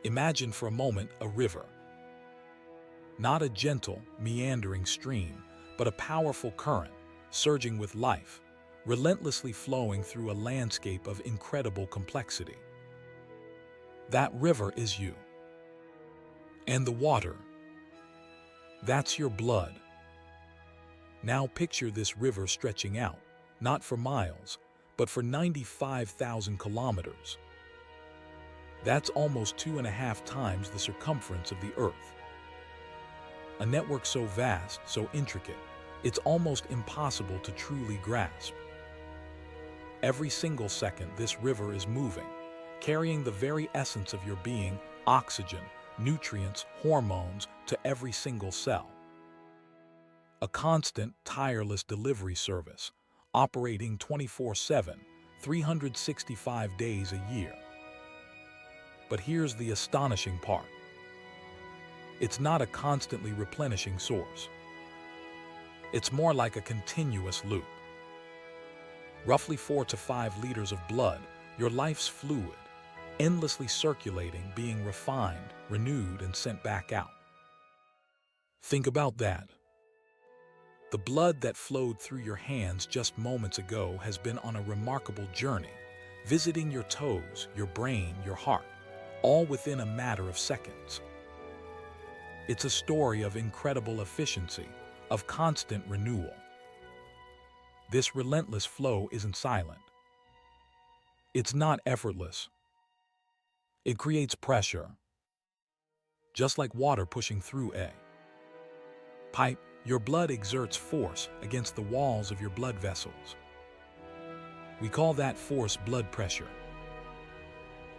Imagine for a moment a river. Not a gentle, meandering stream, but a powerful current, surging with life, relentlessly flowing through a landscape of incredible complexity. That river is you. And the water, that's your blood. Now picture this river stretching out, not for miles, but for 95,000 kilometers. That's almost 2.5 times the circumference of the Earth. A network so vast, so intricate, it's almost impossible to truly grasp. Every single second, this river is moving, carrying the very essence of your being, oxygen, nutrients, hormones, to every single cell. A constant, tireless delivery service, operating 24/7, 365 days a year. But here's the astonishing part. It's not a constantly replenishing source. It's more like a continuous loop. Roughly 4 to 5 liters of blood, your life's fluid, endlessly circulating, being refined, renewed, and sent back out. Think about that. The blood that flowed through your hands just moments ago has been on a remarkable journey, visiting your toes, your brain, your heart, all within a matter of seconds. It's a story of incredible efficiency, of constant renewal. This relentless flow isn't silent. It's not effortless. It creates pressure, just like water pushing through a pipe. Your blood exerts force against the walls of your blood vessels. We call that force blood pressure.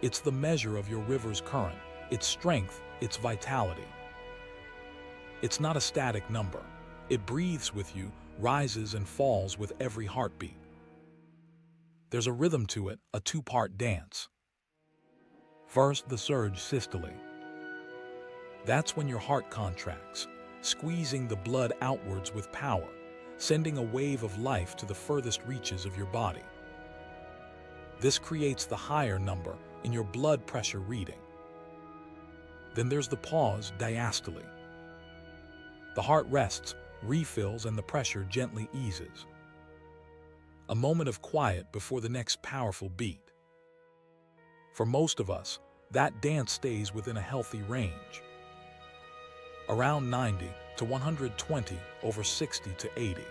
It's the measure of your river's current, its strength, its vitality. It's not a static number. It breathes with you, rises and falls with every heartbeat. There's a rhythm to it, a two-part dance. First, the surge systole. That's when your heart contracts, squeezing the blood outwards with power, sending a wave of life to the furthest reaches of your body. This creates the higher number in your blood pressure reading. Then there's the pause, diastole. The heart rests, refills, and the pressure gently eases. A moment of quiet before the next powerful beat. For most of us, that dance stays within a healthy range. Around 90 to 120 over 60 to 80.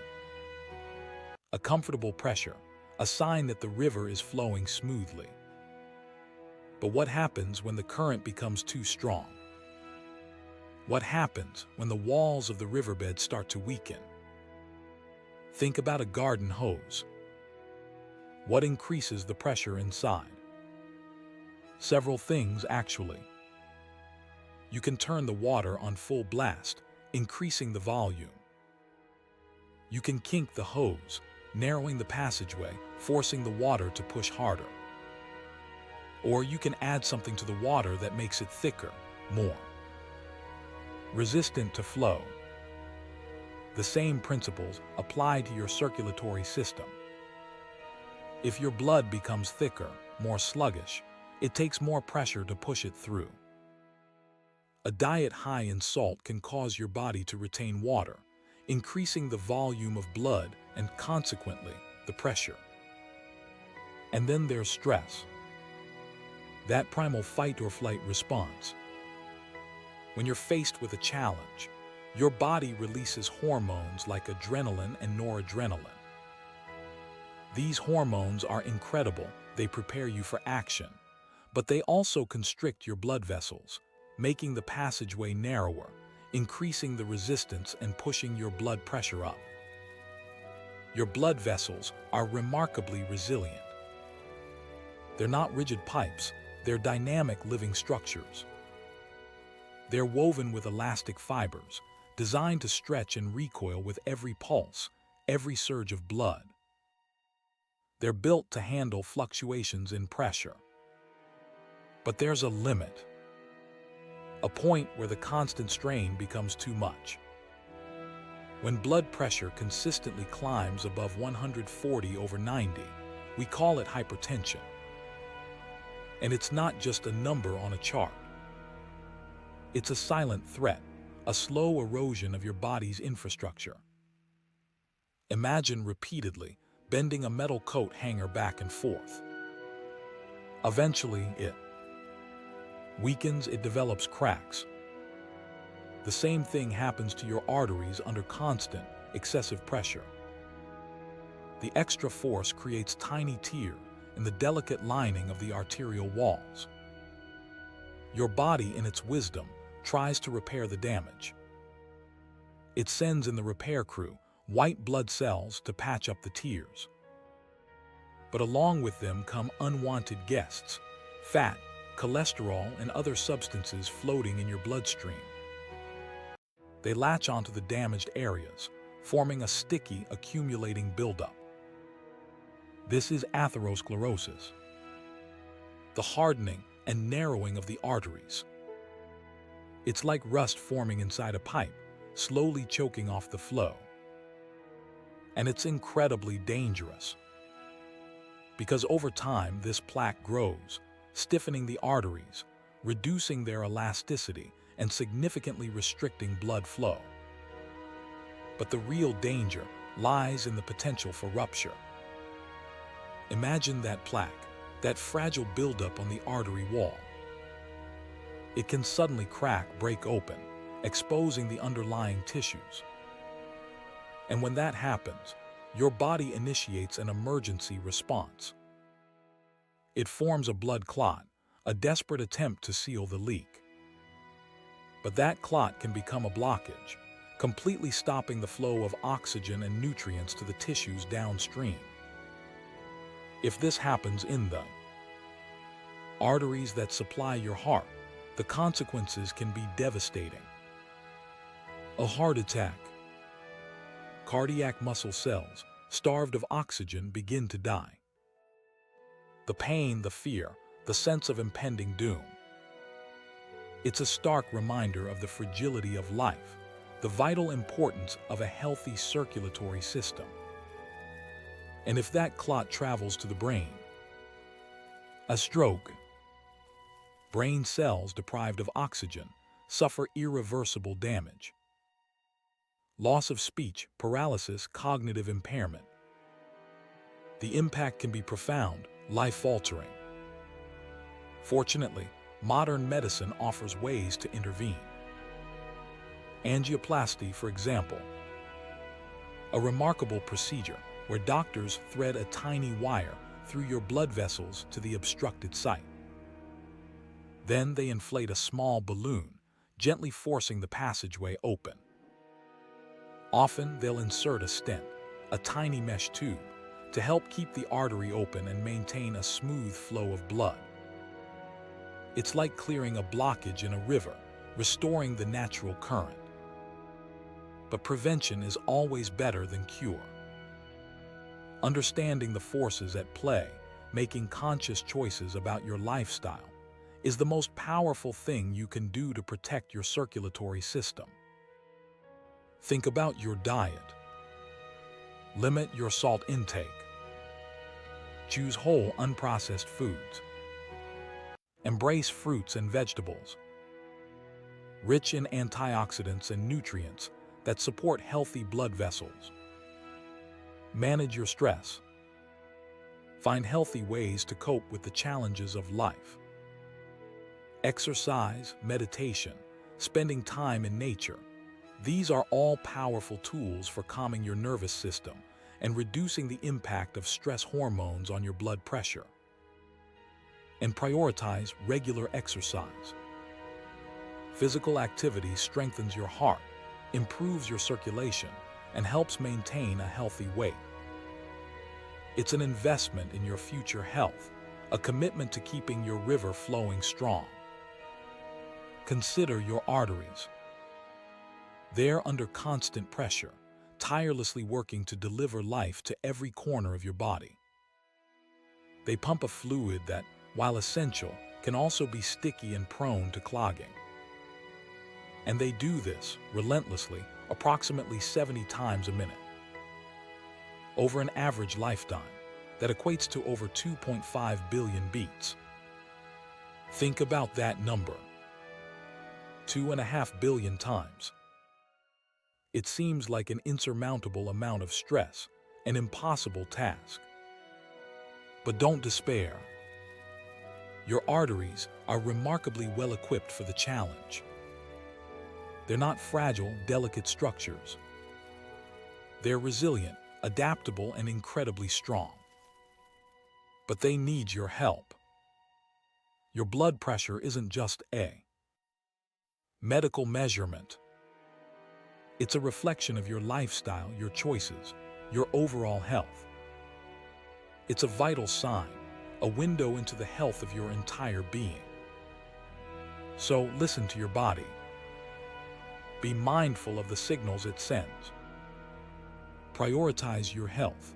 A comfortable pressure, a sign that the river is flowing smoothly. But what happens when the current becomes too strong? What happens when the walls of the riverbed start to weaken? Think about a garden hose. What increases the pressure inside? Several things, actually. You can turn the water on full blast, increasing the volume. You can kink the hose, narrowing the passageway, forcing the water to push harder. Or you can add something to the water that makes it thicker, more resistant to flow. The same principles apply to your circulatory system. If your blood becomes thicker, more sluggish, it takes more pressure to push it through. A diet high in salt can cause your body to retain water, increasing the volume of blood and consequently the pressure. And then there's stress. That primal fight or flight response. When you're faced with a challenge, your body releases hormones like adrenaline and noradrenaline. These hormones are incredible. They prepare you for action, but they also constrict your blood vessels, making the passageway narrower, increasing the resistance and pushing your blood pressure up. Your blood vessels are remarkably resilient. They're not rigid pipes, they're dynamic living structures. They're woven with elastic fibers, designed to stretch and recoil with every pulse, every surge of blood. They're built to handle fluctuations in pressure. But there's a limit. A point where the constant strain becomes too much. When blood pressure consistently climbs above 140 over 90, we call it hypertension. And it's not just a number on a chart. It's a silent threat, a slow erosion of your body's infrastructure. Imagine repeatedly bending a metal coat hanger back and forth. Eventually, it weakens, it develops cracks. The same thing happens to your arteries under constant, excessive pressure. The extra force creates tiny tears in the delicate lining of the arterial walls. Your body, in its wisdom, tries to repair the damage. It sends in the repair crew, white blood cells, to patch up the tears. But along with them come unwanted guests, fat, cholesterol, and other substances floating in your bloodstream. They latch onto the damaged areas, forming a sticky, accumulating buildup. This is atherosclerosis, the hardening and narrowing of the arteries. It's like rust forming inside a pipe, slowly choking off the flow. And it's incredibly dangerous, because over time this plaque grows, stiffening the arteries, reducing their elasticity, and significantly restricting blood flow. But the real danger lies in the potential for rupture. Imagine that plaque, that fragile buildup on the artery wall. It can suddenly crack, break open, exposing the underlying tissues. And when that happens, your body initiates an emergency response. It forms a blood clot, a desperate attempt to seal the leak. But that clot can become a blockage, completely stopping the flow of oxygen and nutrients to the tissues downstream. If this happens in the arteries that supply your heart, the consequences can be devastating. A heart attack. Cardiac muscle cells, starved of oxygen, begin to die. The pain, the fear, the sense of impending doom. It's a stark reminder of the fragility of life, the vital importance of a healthy circulatory system. And if that clot travels to the brain, a stroke. Brain cells deprived of oxygen suffer irreversible damage. Loss of speech, paralysis, cognitive impairment. The impact can be profound, life-altering. Fortunately, modern medicine offers ways to intervene. Angioplasty, for example, a remarkable procedure where doctors thread a tiny wire through your blood vessels to the obstructed site. Then they inflate a small balloon, gently forcing the passageway open. Often they'll insert a stent, a tiny mesh tube, to help keep the artery open and maintain a smooth flow of blood. It's like clearing a blockage in a river, restoring the natural current. But prevention is always better than cure. Understanding the forces at play, making conscious choices about your lifestyle, is the most powerful thing you can do to protect your circulatory system. Think about your diet. Limit your salt intake. Choose whole, unprocessed foods. Embrace fruits and vegetables, rich in antioxidants and nutrients that support healthy blood vessels. Manage your stress. Find healthy ways to cope with the challenges of life. Exercise, meditation, spending time in nature. These are all powerful tools for calming your nervous system and reducing the impact of stress hormones on your blood pressure. And prioritize regular exercise. Physical activity strengthens your heart, improves your circulation, and helps maintain a healthy weight. It's an investment in your future health, a commitment to keeping your river flowing strong. Consider your arteries. They're under constant pressure, tirelessly working to deliver life to every corner of your body. They pump a fluid that, while essential, can also be sticky and prone to clogging. And they do this relentlessly, approximately 70 times a minute. Over an average lifetime, that equates to over 2.5 billion beats. Think about that number. 2.5 billion times. It seems like an insurmountable amount of stress, an impossible task. But don't despair. Your arteries are remarkably well equipped for the challenge. They're not fragile, delicate structures. They're resilient, adaptable, and incredibly strong. But they need your help. Your blood pressure isn't just a medical measurement. It's a reflection of your lifestyle, your choices, your overall health. It's a vital sign, a window into the health of your entire being. So listen to your body. Be mindful of the signals it sends. Prioritize your health.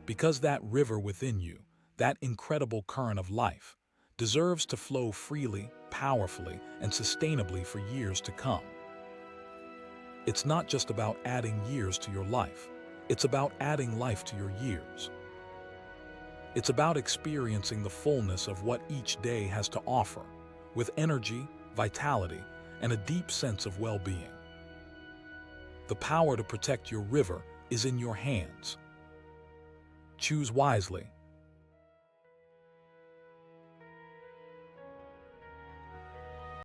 Because that river within you, that incredible current of life, deserves to flow freely, powerfully, and sustainably for years to come. It's not just about adding years to your life. It's about adding life to your years. It's about experiencing the fullness of what each day has to offer, with energy, vitality, and a deep sense of well-being. The power to protect your river is in your hands. Choose wisely,